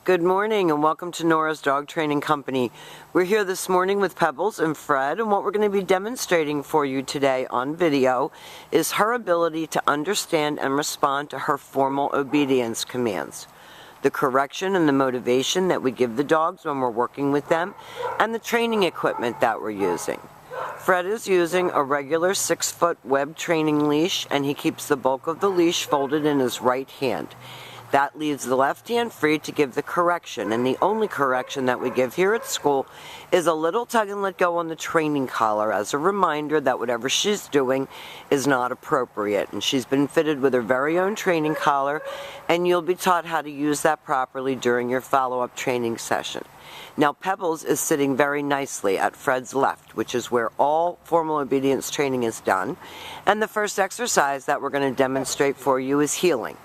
Good morning and welcome to Nora's Dog Training Company. We're here this morning with Pebbles and Fred, and what we're going to be demonstrating for you today on video is her ability to understand and respond to her formal obedience commands, the correction and the motivation that we give the dogs when we're working with them, and the training equipment that we're using. Fred is using a regular 6-foot web training leash, and he keeps the bulk of the leash folded in his right hand. That leaves the left hand free to give the correction, and the only correction that we give here at school is a little tug and let go on the training collar as a reminder that whatever she's doing is not appropriate. And she's been fitted with her very own training collar, and you'll be taught how to use that properly during your follow-up training session. Now, Pebbles is sitting very nicely at Fred's left, which is where all formal obedience training is done. And the first exercise that we're going to demonstrate for you is heeling.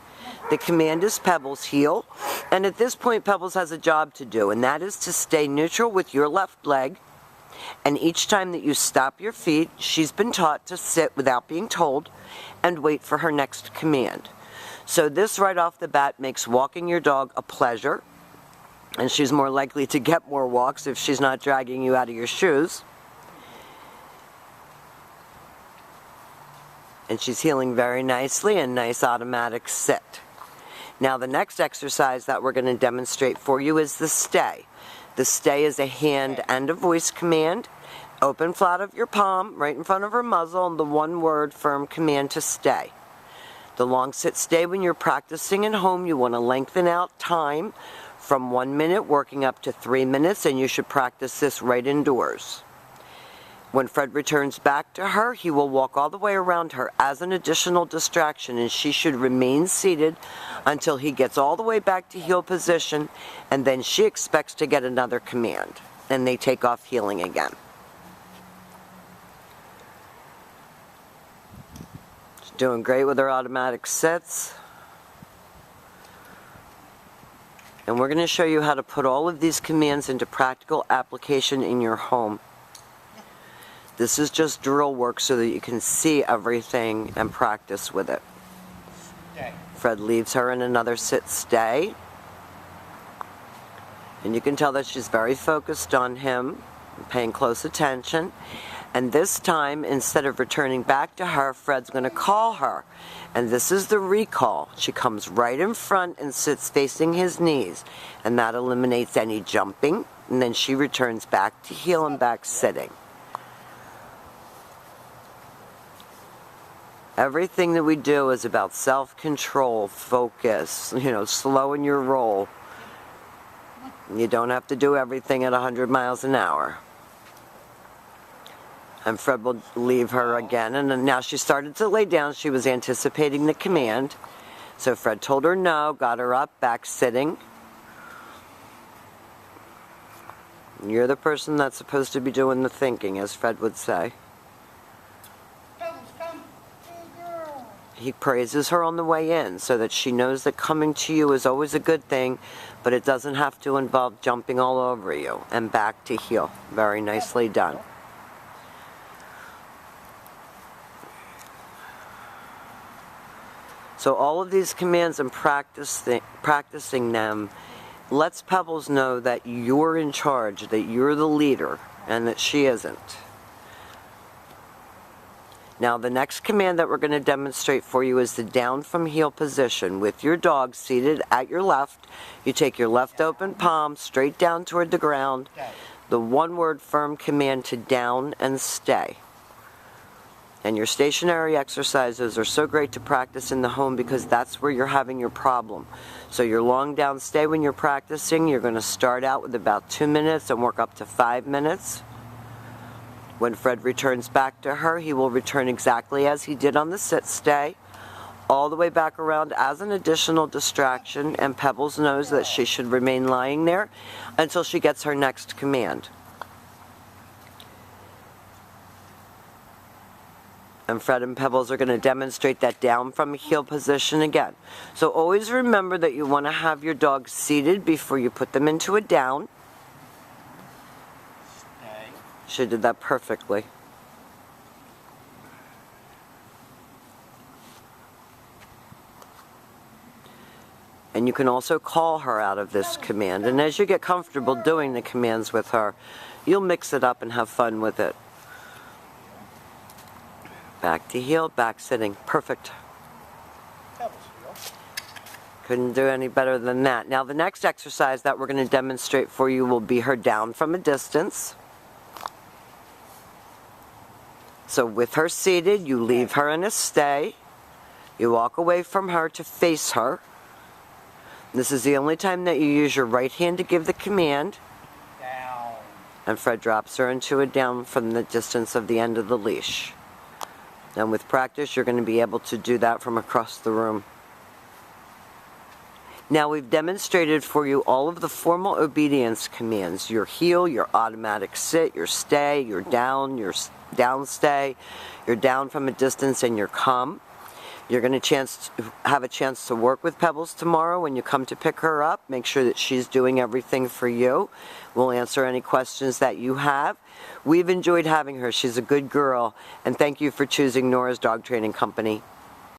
The command is Pebbles heel, and at this point Pebbles has a job to do, and that is to stay neutral with your left leg, and each time that you stop your feet, she's been taught to sit without being told and wait for her next command. So this right off the bat makes walking your dog a pleasure, and she's more likely to get more walks if she's not dragging you out of your shoes. And she's heeling very nicely, a nice automatic sit. Now the next exercise that we're going to demonstrate for you is the stay. The stay is a hand and a voice command. Open flat of your palm, right in front of her muzzle, and the one-word firm command to stay. The long sit stay when you're practicing at home, you want to lengthen out time from 1 minute working up to 3 minutes, and you should practice this right indoors. When Fred returns back to her, he will walk all the way around her as an additional distraction, and she should remain seated until he gets all the way back to heel position, and then she expects to get another command, and they take off heeling again. She's doing great with her automatic sits. And we're going to show you how to put all of these commands into practical application in your home. This is just drill work so that you can see everything and practice with it. Stay. Fred leaves her in another sit stay. And you can tell that she's very focused on him, paying close attention. And this time, instead of returning back to her, Fred's going to call her. And this is the recall. She comes right in front and sits facing his knees. And that eliminates any jumping. And then she returns back to heel and back sitting. Everything that we do is about self-control, focus, slowing your roll. You don't have to do everything at 100 miles an hour. And Fred will leave her again, and now she started to lay down. She was anticipating the command. So Fred told her no, got her up, back sitting. You're the person that's supposed to be doing the thinking, as Fred would say. He praises her on the way in so that she knows that coming to you is always a good thing, but it doesn't have to involve jumping all over you. And back to heel. Very nicely done. So all of these commands and practicing them lets Pebbles know that you're in charge, that you're the leader, and that she isn't. Now the next command that we're going to demonstrate for you is the down from heel position. With your dog seated at your left, you take your left open palm straight down toward the ground. The one-word firm command to down and stay. And your stationary exercises are so great to practice in the home because that's where you're having your problem. So your long down stay when you're practicing, you're going to start out with about 2 minutes and work up to 5 minutes. When Fred returns back to her, he will return exactly as he did on the sit stay, all the way back around as an additional distraction, and Pebbles knows that she should remain lying there until she gets her next command. And Fred and Pebbles are going to demonstrate that down from heel position again. So always remember that you want to have your dog seated before you put them into a down. She did that perfectly. And you can also call her out of this command. And as you get comfortable doing the commands with her, you'll mix it up and have fun with it. Back to heel, back sitting. Perfect. Couldn't do any better than that. Now the next exercise that we're going to demonstrate for you will be her down from a distance. So with her seated, you leave her in a stay. You walk away from her to face her. This is the only time that you use your right hand to give the command. Down. And Fred drops her into a down from the distance of the end of the leash. And with practice, you're going to be able to do that from across the room. Now we've demonstrated for you all of the formal obedience commands. Your heel, your automatic sit, your stay, your down stay, your down from a distance, and your come. You're going to have a chance to work with Pebbles tomorrow when you come to pick her up. Make sure that she's doing everything for you. We'll answer any questions that you have. We've enjoyed having her. She's a good girl. And thank you for choosing Nora's Dog Training Company.